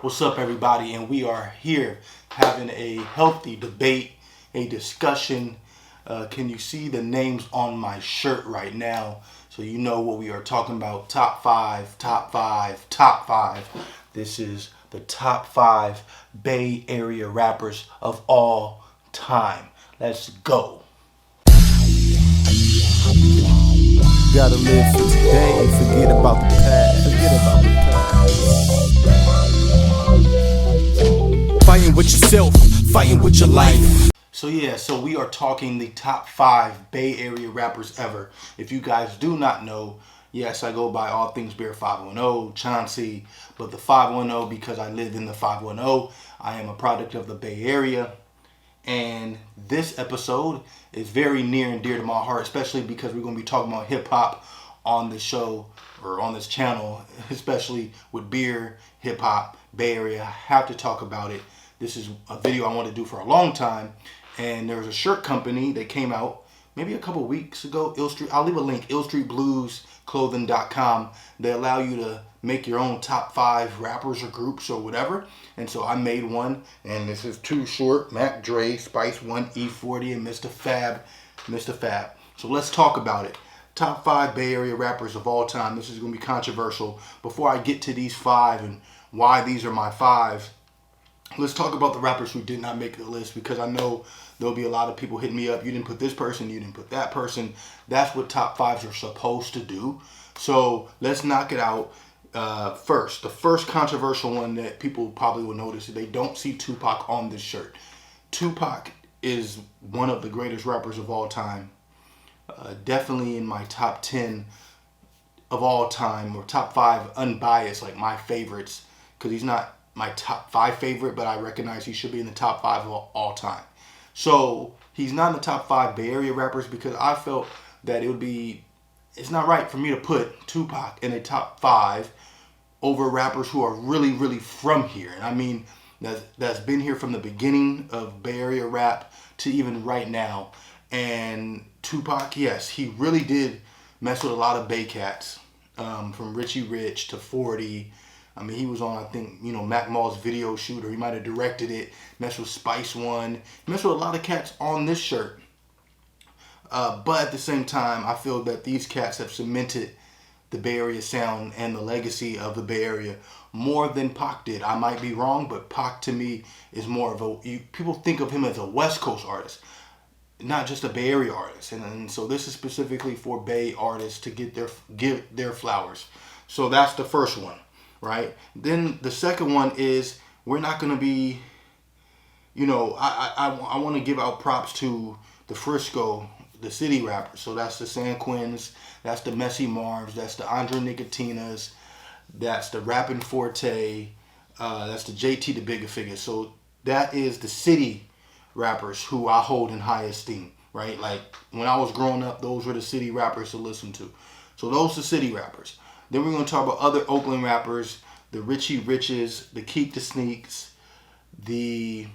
What's up, everybody? And we are here having a healthy debate, a discussion. Can you see the names on my shirt right now? So you know what we are talking about. Top five, top five, top five. This is the top five Bay Area rappers of all time. Let's go. Gotta live for today and forget about the past. Fighting with yourself, fighting with your life. So we are talking the top five Bay Area rappers ever. If you guys do not know, yes, I go by All Things Beer 510, Chauncey, but the 510 because I live in the 510. I am a product of the Bay Area. And this episode is very near and dear to my heart, especially because we're going to be talking about hip hop on this show or on this channel, especially with beer, hip hop, Bay Area. I have to talk about it. This is a video I wanted to do for a long time. And there was a shirt company that came out maybe a couple weeks ago, Ill Street. I'll leave a link, illstreetbluesclothing.com. They allow you to make your own top five rappers or groups or whatever. And so I made one, and this is too short. Mac Dre, SpiceOne, E40, and Mr. Fab. So let's talk about it. Top five Bay Area rappers of all time. This is going to be controversial. Before I get to these five and why these are my five, let's talk about the rappers who did not make the list, because I know there'll be a lot of people hitting me up. You didn't put this person, you didn't put that person. That's what top fives are supposed to do. So let's knock it out. First, the first controversial one that people probably will notice is they don't see Tupac on this shirt. Tupac is one of the greatest rappers of all time. Definitely in my top 10 of all time, or top five unbiased, like my favorites, because he's not my top five favorite, but I recognize he should be in the top five of all time. So he's not in the top five Bay Area rappers because I felt that it's not right for me to put Tupac in a top five over rappers who are really, really from here. And I mean, that's been here from the beginning of Bay Area rap to even right now. And Tupac, yes, he really did mess with a lot of Bay cats, from Richie Rich to 40. I mean, he was on, I think, Mac Mall's video shoot, or he might have directed it. Messed with SpiceOne. Messed with a lot of cats on this shirt. But at the same time, I feel that these cats have cemented the Bay Area sound and the legacy of the Bay Area more than Pac did. I might be wrong, but Pac to me is more of people think of him as a West Coast artist, not just a Bay Area artist. And so this is specifically for Bay artists to give their flowers. So that's the first one, right? Then the second one is, we're not going to be, I want to give out props to the Frisco, the city rappers. So that's the San Quins, that's the Messy Marvs, that's the Andre Nicotinas, that's the Rappin' Forte, that's the JT the Bigger Figure. So that is the city rappers who I hold in high esteem, right? Like when I was growing up, those were the city rappers to listen to. So those are city rappers. Then we're going to talk about other Oakland rappers, the Richie Riches, the Keek the Sneaks, Richie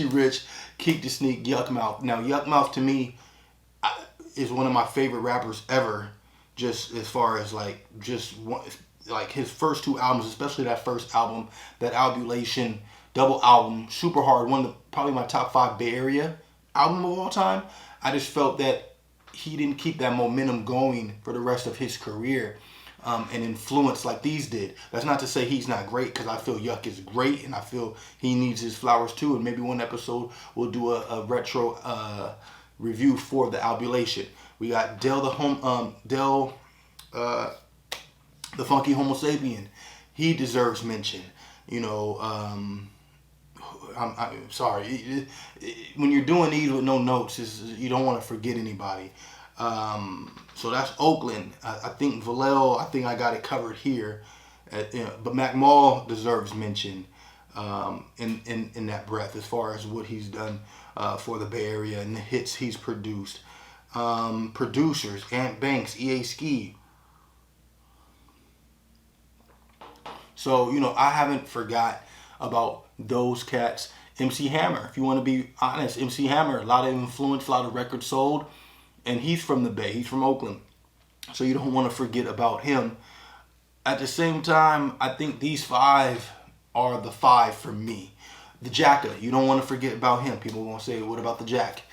Rich, Keek the Sneak, Yuck Mouth. Now, Yuck Mouth to me is one of my favorite rappers ever, just as far as his first two albums, especially that first album, that Albulation double album, super hard, probably my top five Bay Area album of all time. I just felt that he didn't keep that momentum going for the rest of his career. And influence like these did. That's not to say he's not great, because I feel Yuck is great, and I feel he needs his flowers too. And maybe one episode we'll do a retro review for the Albulation. We got Del the Funky Homo Sapien. He deserves mention. I'm sorry. When you're doing these with no notes, you don't want to forget anybody. So that's Oakland. I think Vallejo, I got it covered here. But Mac Mall deserves mention in that breath, as far as what he's done for the Bay Area and the hits he's produced. Producers, Ant Banks, EA Ski. So, I haven't forgot about those cats. MC Hammer, if you want to be honest, MC Hammer, a lot of influence, a lot of records sold. And he's from the Bay. He's from Oakland. So you don't want to forget about him. at the same time, I think these 5 are the 5 for me. The Jacka, you don't want to forget about him. People are going to say, what about the Jack?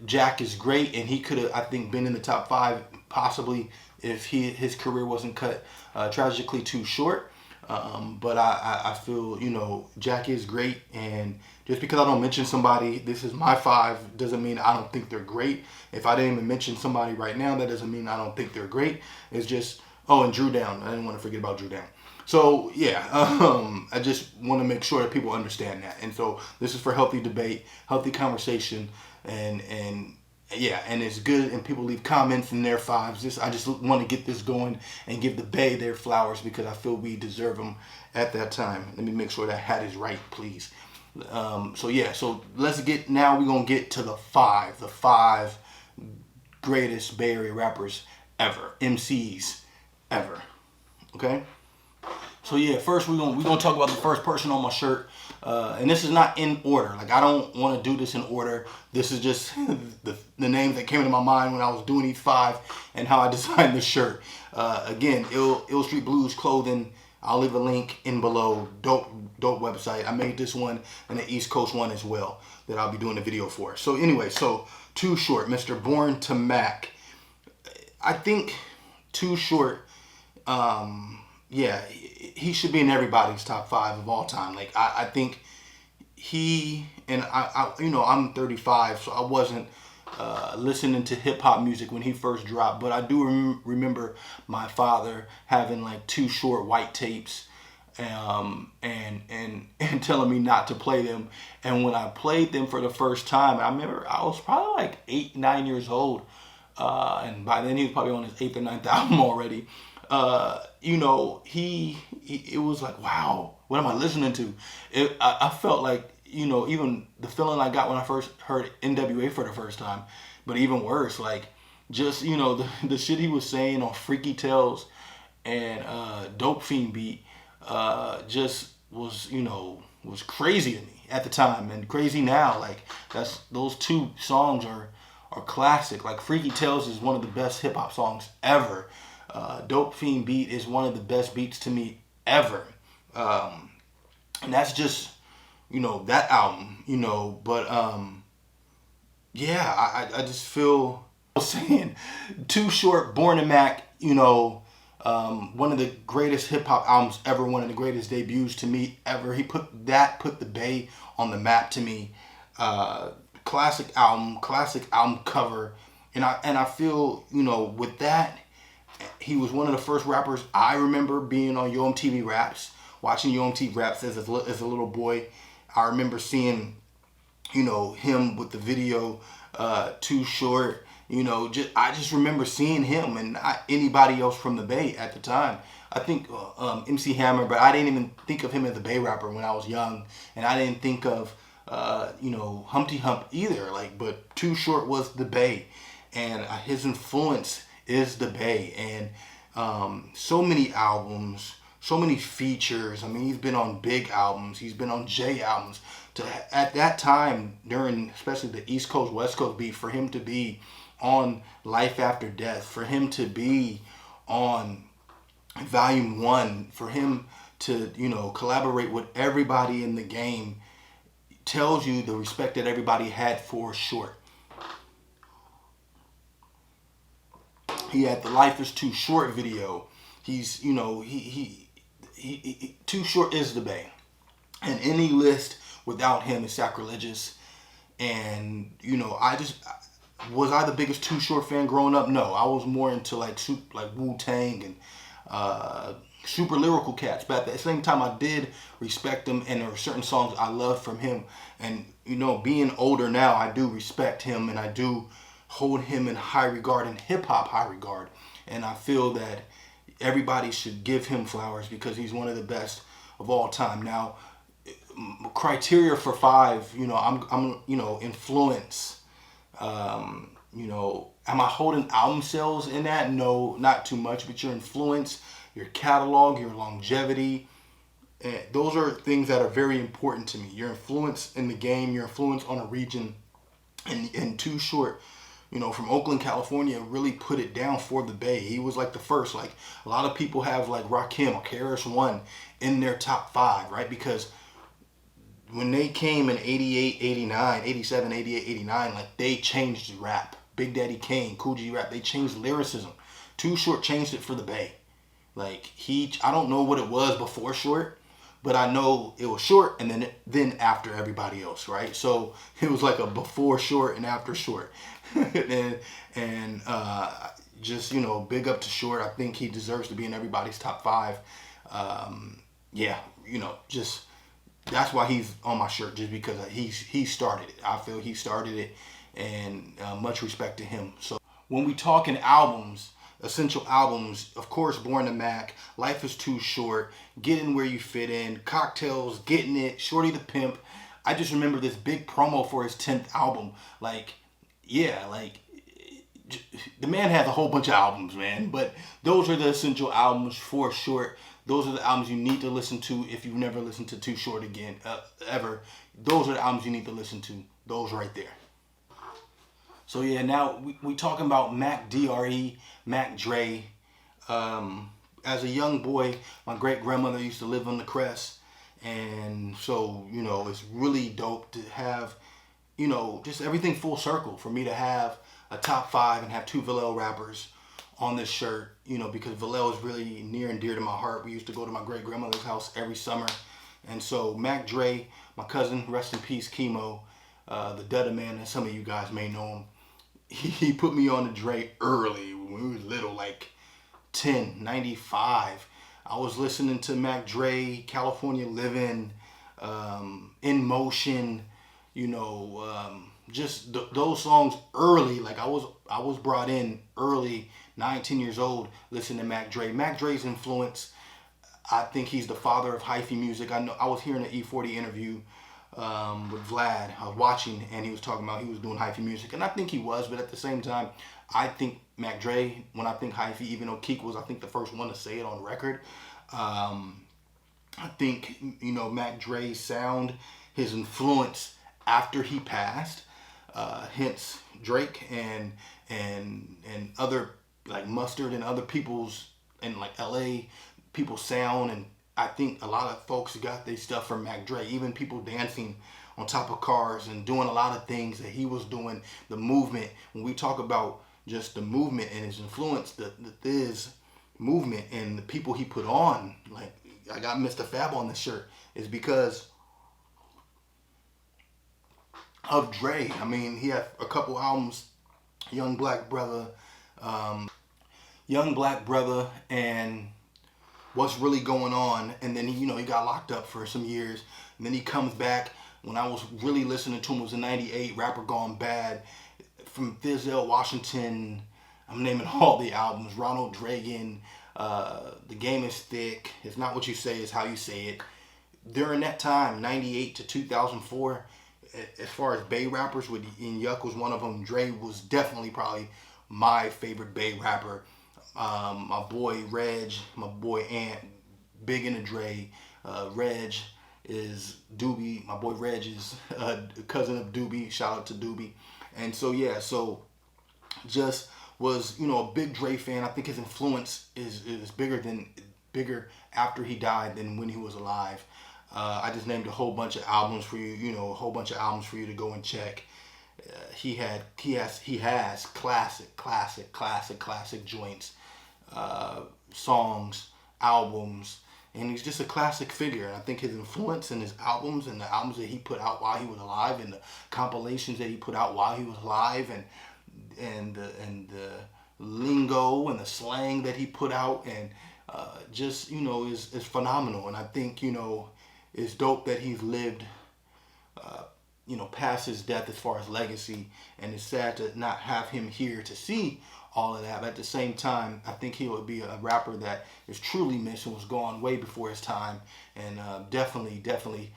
Jack is great, and he could have, I think, been in the top 5 possibly if his career wasn't cut tragically too short. But I feel, Jack is great, and just because I don't mention somebody, this is my 5, doesn't mean I don't think they're great. If I didn't even mention somebody right now, that doesn't mean I don't think they're great. It's just, and Drew Down. I didn't want to forget about Drew Down. So, yeah, I just want to make sure that people understand that. And so this is for healthy debate, healthy conversation, and it's good, and people leave comments in their 5s. I just want to get this going and give the Bay their flowers because I feel we deserve them at that time. Let me make sure that hat is right, please. So let's get, now we're going to get to the 5 greatest Bay Area rappers ever, MCs ever, okay? So yeah, first we're gonna talk about the first person on my shirt, and this is not in order. Like, I don't want to do this in order. This is just the names that came into my mind when I was doing these 5 and how I designed the shirt. Again, Ill Street Blues Clothing. I'll leave a link in below. Dope website. I made this one and the East Coast one as well that I'll be doing a video for. So anyway, Too Short, Mr. Born to Mac. I think Too Short. He should be in everybody's top 5 of all time. Like, I think he, and I'm 35, so I wasn't listening to hip hop music when he first dropped, but I do remember my father having like Too Short white tapes, and telling me not to play them. And when I played them for the first time, I remember I was probably like 8, 9 years old, and by then he was probably on his 8th or 9th album already. It was like, wow, what am I listening to? I felt like, even the feeling I got when I first heard NWA for the first time, but even worse, like, just, the shit he was saying on Freaky Tales and Dope Fiend Beat, just was, was crazy to me at the time, and crazy now. Like, those 2 songs are classic. Like, Freaky Tales is one of the best hip hop songs ever. Dope Fiend Beat is one of the best beats to me ever. And that's just, that album, but, I just feel saying Too Short, Born to Mac, one of the greatest hip hop albums ever, one of the greatest debuts to me ever. He put the Bay on the map to me. Classic album cover. And I feel, with that, he was one of the first rappers I remember being on Yo MTV Raps, watching Yo MTV Raps as a little boy. I remember seeing, him with the video Too Short. I just remember seeing him and not anybody else from the Bay at the time. I think MC Hammer, but I didn't even think of him as a Bay rapper when I was young, and I didn't think of Humpty Hump either. But Too Short was the Bay, and his influence is the Bay, and so many albums, so many features. I mean, he's been on big albums, he's been on J albums. At that time, during especially the East Coast West Coast beat, for him to be on Life After Death, for him to be on Volume 1, for him to collaborate with everybody in the game, tells you the respect that everybody had for Short. He had the Life is Too Short video. He's, he Too Short is the Bay. And any list without him is sacrilegious. And, was I the biggest Too Short fan growing up? No, I was more into like Wu-Tang and super lyrical cats. But at the same time, I did respect him, and there were certain songs I loved from him. And, being older now, I do respect him, and I do hold him in high regard, in hip-hop high regard. And I feel that everybody should give him flowers because he's one of the best of all time. Now, criteria for 5, I'm influence. Am I holding album sales in that? No, not too much, but your influence, your catalog, your longevity, those are things that are very important to me. Your influence in the game, your influence on a region, and Too Short from Oakland, California, really put it down for the Bay. He was like the first. Like a lot of people have like Rakim or KRS-One in their top 5, right? Because when they came in 88, 89, 87, 88, 89, like they changed rap. Big Daddy Kane, Kool G Rap, they changed lyricism. Too Short changed it for the Bay. Like I don't know what it was before Short, but I know it was Short and then after everybody else, right? So it was like a before Short and after Short. and just, big up to Short. I think he deserves to be in everybody's top 5. Just that's why he's on my shirt, just because he started it. I feel he started it, and much respect to him. So when we talking albums, essential albums, of course, Born to Mac, Life is Too Short, Get In Where You Fit In, Cocktails, Getting It, Shorty the Pimp. I just remember this big promo for his 10th album. The man has a whole bunch of albums, man. But those are the essential albums for Short. Those are the albums you need to listen to if you've never listened to Too Short again, ever. Those are the albums you need to listen to. Those right there. So yeah, now we talking about Mac D.R.E., Mac Dre. As a young boy, my great grandmother used to live on the Crest, and so it's really dope to have just everything full circle for me to have a top 5 and have 2 Vallejo rappers on this shirt. Because Vallejo is really near and dear to my heart. We used to go to my great grandmother's house every summer, and so Mac Dre, my cousin, rest in peace, Chemo, the Dutta Man, as some of you guys may know him. He put me on to Dre early when we was little, like 95. I was listening to Mac Dre, California Living, In Motion, just those songs early. Like I was brought in early, 19 years old, listening to Mac Dre. Mac Dre's influence, I think he's the father of hyphy music. I know I was hearing an E40 interview with Vlad. I was watching, and he was talking about he was doing hyphy music, and I think he was, but at the same time, I think Mac Dre, when I think hyphy, even though Keek was, I think, the first one to say it on record, I think, Mac Dre's sound, his influence after he passed, hence Drake and other, like Mustard and other people's, and like LA, people's sound, and I think a lot of folks got their stuff from Mac Dre. Even people dancing on top of cars and doing a lot of things that he was doing. The movement, when we talk about just the movement and his influence, the Thiz movement and the people he put on, like I got Mr. Fab on this shirt, is because of Dre. I mean, he had a couple albums, Young Black Brother, and What's Really Going On, and then he got locked up for some years, and then he comes back. When I was really listening to him, it was in '98, Rapper Gone Bad, from Thizel, Washington. I'm naming all the albums. Ronald Reagan, The Game Is Thick, It's Not What You Say, It's How You Say It. During that time, '98 to 2004, as far as Bay rappers, and Yuck was one of them. Dre was definitely probably my favorite Bay rapper. My boy Reg, my boy Ant, big into Dre. Reg is Doobie. My boy Reg is a cousin of Doobie. Shout out to Doobie. And so yeah, just was a big Dre fan. I think his influence is bigger after he died than when he was alive. I just named a whole bunch of albums for you. A whole bunch of albums for you to go and check. He has classic joints, songs, albums, and he's just a classic figure. And I think his influence and his albums and the albums that he put out while he was alive, and the compilations that he put out while he was alive, and the lingo and the slang that he put out, and just is phenomenal. And I think it's dope that he's lived past his death as far as legacy, and it's sad to not have him here to see all of that. But at the same time, I think he would be a rapper that is truly missed and was gone way before his time, and definitely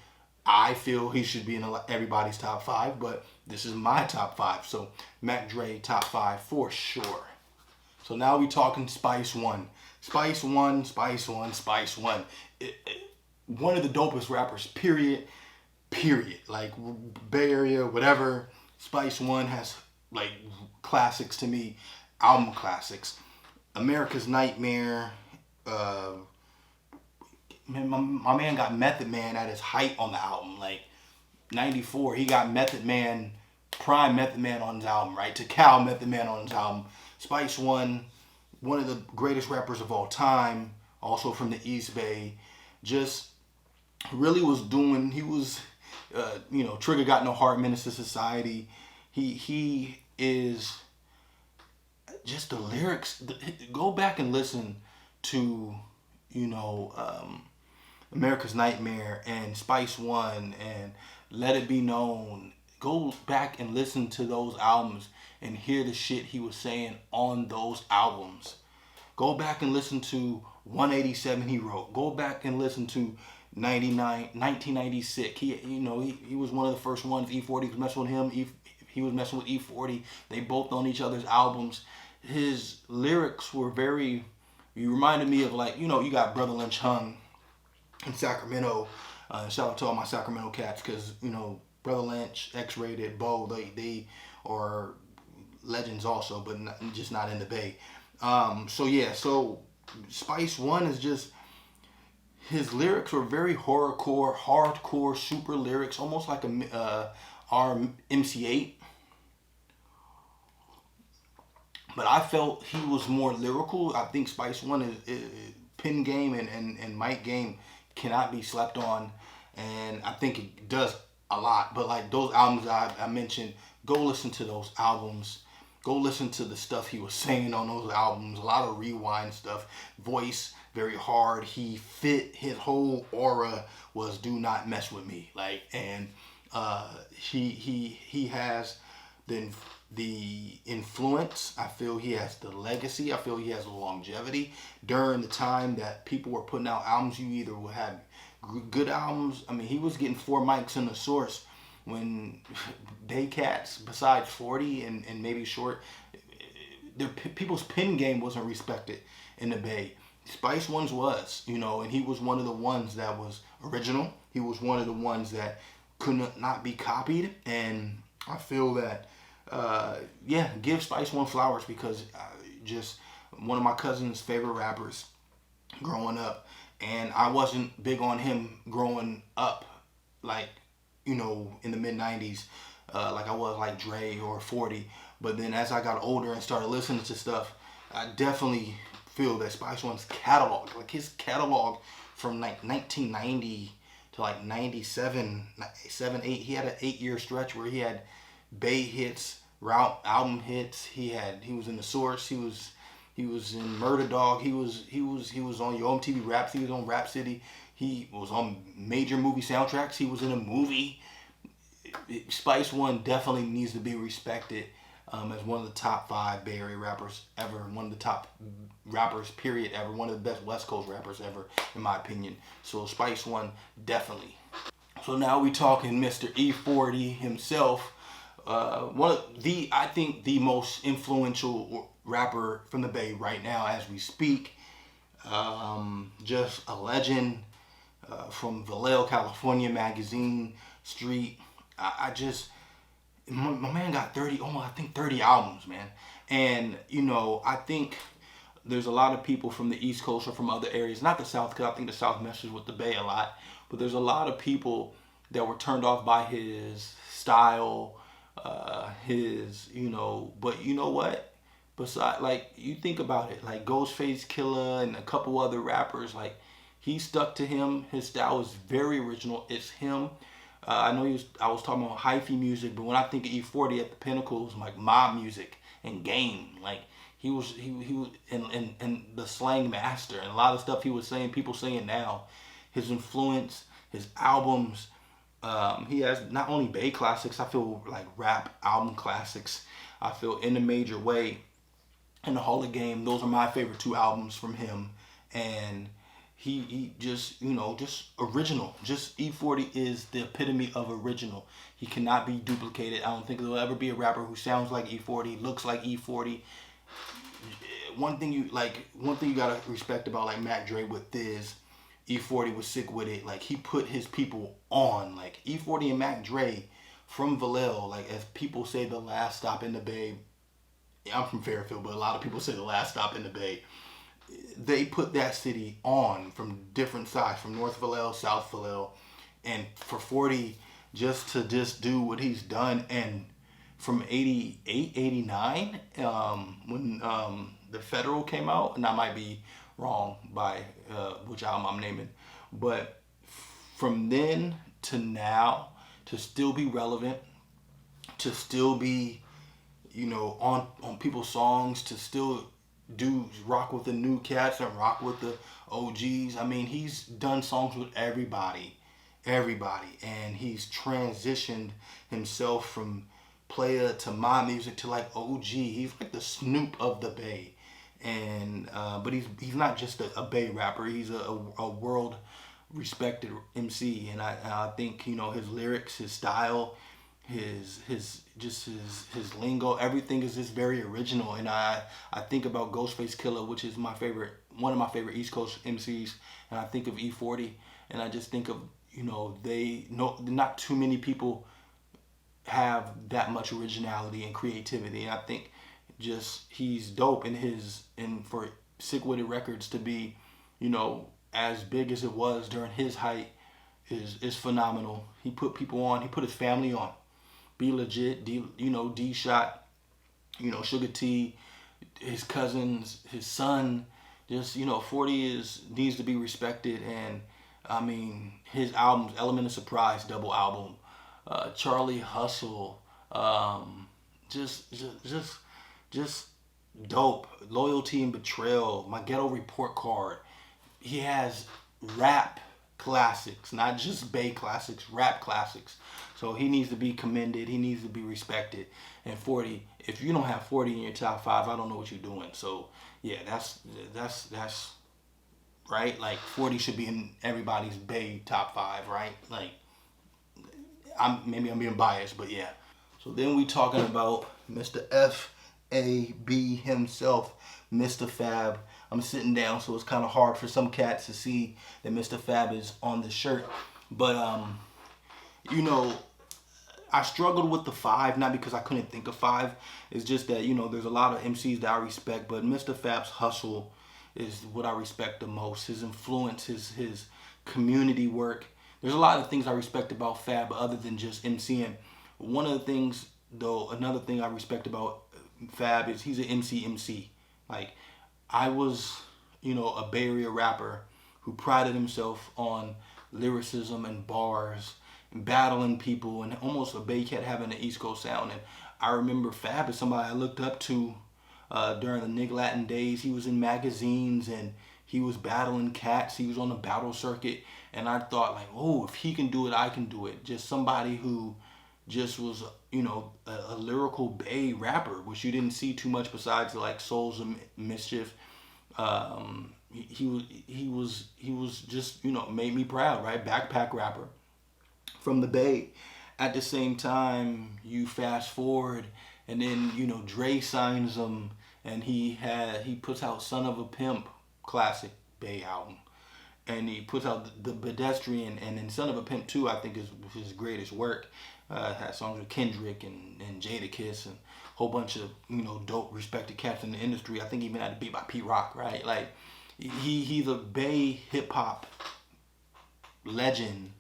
I feel he should be in everybody's top 5, but this is my top 5. So Mac Dre, top 5 for sure. So now we talking SpiceOne. SpiceOne. One of the dopest rappers, period. Like Bay Area, whatever. SpiceOne has like classics to me, album classics. America's Nightmare. Man, my man got Method Man at his height on the album. Like 94, he got Method Man, prime Method Man on his album, right? To Cal Method Man on his album. SpiceOne, one of the greatest rappers of all time, also from the East Bay, just really was doing. He was, Trigger Got No Heart, Menace to Society. He is just the lyrics. Go back and listen to, America's Nightmare and SpiceOne and Let It Be Known. Go back and listen to those albums and hear the shit he was saying on those albums. Go back and listen to 187 he wrote. Go back and listen to 1996. He was one of the first ones. E40 was messing with him. He was messing with E40. They both on each other's albums. His lyrics were very. You reminded me of you got Brother Lynch Hung in Sacramento. Shout out to all my Sacramento cats because Brother Lynch, X-Rated, Bo, they are legends also, but just not in the Bay. So SpiceOne is just, his lyrics were very hardcore, super lyrics, almost like our MC8. But I felt he was more lyrical. I think SpiceOne is pen game and mic game cannot be slept on, and I think it does a lot. But like those albums I mentioned, go listen to those albums. Go listen to the stuff he was saying on those albums. A lot of rewind stuff. Voice very hard. His whole aura was "Do not mess with me." He has the influence. I feel he has the legacy. I feel he has the longevity. During the time that people were putting out albums, you either would have good albums. I mean, he was getting 4 mics in the Source when they cats, besides 40 and maybe Short, people's pen game wasn't respected in the Bay. SpiceOne's was, and he was one of the ones that was original. He was one of the ones that could not be copied, and I feel that give SpiceOne flowers because just one of my cousin's favorite rappers growing up, and I wasn't big on him growing up, in the mid 90s, like I was like Dre or 40. But then as I got older and started listening to stuff, I definitely feel that SpiceOne's catalog, like his catalog from like 1990 to like 97, 8, he had an 8-year stretch where he had Bay hits, route album hits. He was in the Source. He was in Murder Dog. He was on Yo MTV Raps. He was on Rap City. He was on major movie soundtracks. He was in a movie. SpiceOne definitely needs to be respected as one of the top 5 Bay Area rappers ever. One of the top rappers, period, ever. One of the best West Coast rappers ever, in my opinion. So SpiceOne, definitely. So now we talking Mr. E40 himself. I think the most influential rapper from the Bay right now as we speak. Just a legend from Vallejo, California magazine, Street. My man got 30 albums, man. And, I think there's a lot of people from the East Coast or from other areas, not the South, because I think the South messes with the Bay a lot, but there's a lot of people that were turned off by his style, but you know what? Besides, you think about it, Ghostface Killah and a couple other rappers, he stuck to him. His style is very original. It's him. I know I was talking about hyphy music, but when I think of E40 at the pinnacle, it was like mob music and game. He was and the slang master, and a lot of stuff he was saying, people saying now. His influence, his albums. He has not only Bay classics, I feel like rap album classics. I feel In a Major Way and The Hall of Game. Those are my favorite 2 albums from him. And he just, just original. Just E40 is the epitome of original. He cannot be duplicated. I don't think there'll ever be a rapper who sounds like E40, looks like E40. One thing you gotta respect about Mac Dre with this, E40 was sick with it. He put his people on. E40 and Mac Dre from Vallejo, like as people say, the last stop in the Bay. I'm from Fairfield, but a lot of people say the last stop in the Bay. They put that city on from different sides, from North Vallejo, South Vallejo, and for 40 just do what he's done. And from 88, 89, when the Federal came out, and I might be wrong by which album I'm naming, but from then to now, to still be relevant, to still be, on people's songs, to still do rock with the new cats and rock with the OGs. I mean, he's done songs with everybody, and he's transitioned himself from player to my music to like OG. He's like the Snoop of the Bay, and but he's not just a Bay rapper. He's a world respected MC, and I think his lyrics, his style, his lingo, everything is just very original. And I think about Ghostface Killah, which is one of my favorite East Coast MCs, and I think of E40, and I just think of not too many people have that much originality and creativity. And I think just he's dope and for Sick Witted Records to be as big as it was during his height is phenomenal. He put people on. He put his family on. Be Legit, D Shot, Sugar T, his cousins, his son. Just 40 needs to be respected. And I mean, his albums, Element of Surprise double album, Charlie Hustle, just dope. Loyalty and Betrayal, My Ghetto Report Card. He has rap classics, not just Bay classics, rap classics. So he needs to be commended. He needs to be respected. And 40, if you don't have 40 in your top 5, I don't know what you're doing. So yeah, that's right. Like 40 should be in everybody's Bay top 5, right? Like I'm being biased, but yeah. So then we talking about Mr. F.A.B. himself, Mr. Fab. I'm sitting down, so it's kind of hard for some cats to see that Mr. Fab is on the shirt. But, I struggled with the 5, not because I couldn't think of 5. It's just that, there's a lot of MCs that I respect, but Mr. Fab's hustle is what I respect the most. His influence, his community work. There's a lot of things I respect about Fab other than just MCing. One of the things, though, another thing I respect about Fab is he's an MC. Like, I was, a Bay Area rapper who prided himself on lyricism and bars, and battling people, and almost a Bay cat having an East Coast sound. And I remember Fab as somebody I looked up to during the Nig Latin days. He was in magazines, and he was battling cats. He was on the battle circuit. And I thought, like, oh, if he can do it, I can do it. Just somebody who just was, a lyrical Bay rapper, which you didn't see too much besides like Souls of Mischief. He was just, made me proud, right? Backpack rapper from the Bay. At the same time, you fast forward, and then Dre signs him, and he puts out Son of a Pimp, classic Bay album, and he puts out the Pedestrian, and then Son of a Pimp 2, I think, is his greatest work. Had songs with Kendrick and Jadakiss and a whole bunch of dope respected cats in the industry. I think he even had a beat by Pete Rock, right? Like he's a Bay hip hop legend,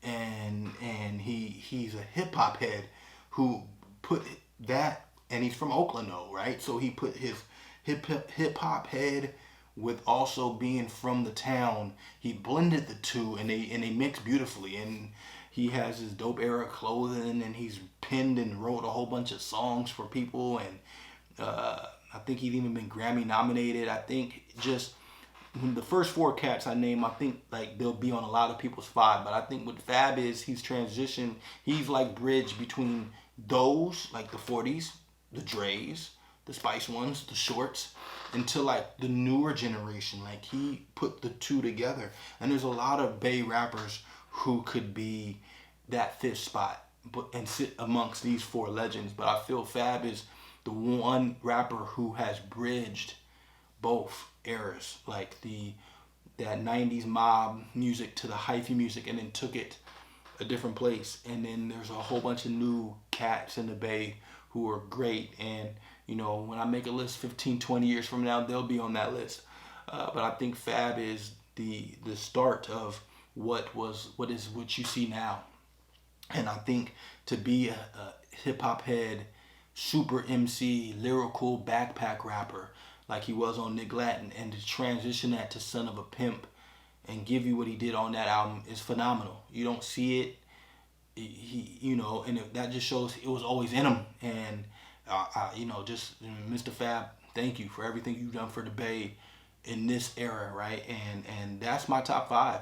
and he's a hip hop head who put that, and he's from Oakland though, right? So he put his hip hop head with also being from the town. He blended the two, and they mix beautifully. And he has his dope era clothing, and he's penned and wrote a whole bunch of songs for people. And I think he's even been Grammy nominated. I think just the first 4 cats I name, I think like they'll be on a lot of people's 5. But I think what Fab is, he's transitioned. He's like bridge between those, like the 40s, the Dre's, the SpiceOnes, the Shorts, into like the newer generation. Like he put the two together. And there's a lot of Bay rappers who could be that 5th spot and sit amongst these 4 legends. But I feel Fab is the one rapper who has bridged both eras, like that 90s mob music to the hyphy music, and then took it a different place. And then there's a whole bunch of new cats in the Bay who are great. And, you know, when I make a list 15, 20 years from now, they'll be on that list. But I think Fab is the start of what you see now. And I think to be a hip hop head, super MC, lyrical backpack rapper like he was on Nick Latin, and to transition that to Son of a Pimp and give you what he did on that album is phenomenal. You don't see it, and that just shows it was always in him. And just Mr. Fab, thank you for everything you've done for the Bay in this era, right? And that's my top 5.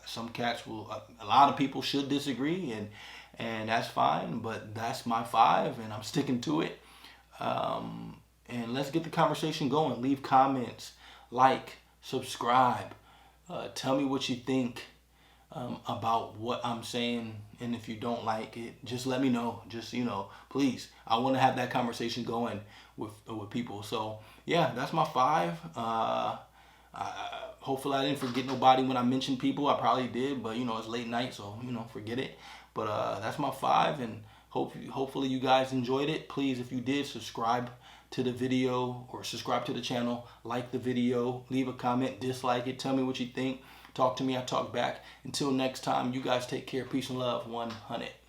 Some cats will, a lot of people should disagree, and that's fine, but that's my 5, and I'm sticking to it. And let's get the conversation going. Leave comments, like, subscribe. Tell me what you think about what I'm saying, and if you don't like it, just let me know. Just, please. I want to have that conversation going with people. So yeah, that's my 5. Hopefully I didn't forget nobody when I mentioned people. I probably did, but it's late night, so forget it. But that's my 5, and hopefully you guys enjoyed it. Please, if you did, subscribe to the video or subscribe to the channel, like the video, leave a comment, dislike it, tell me what you think. Talk to me, I talk back. Until next time, you guys take care. Peace and love. 100.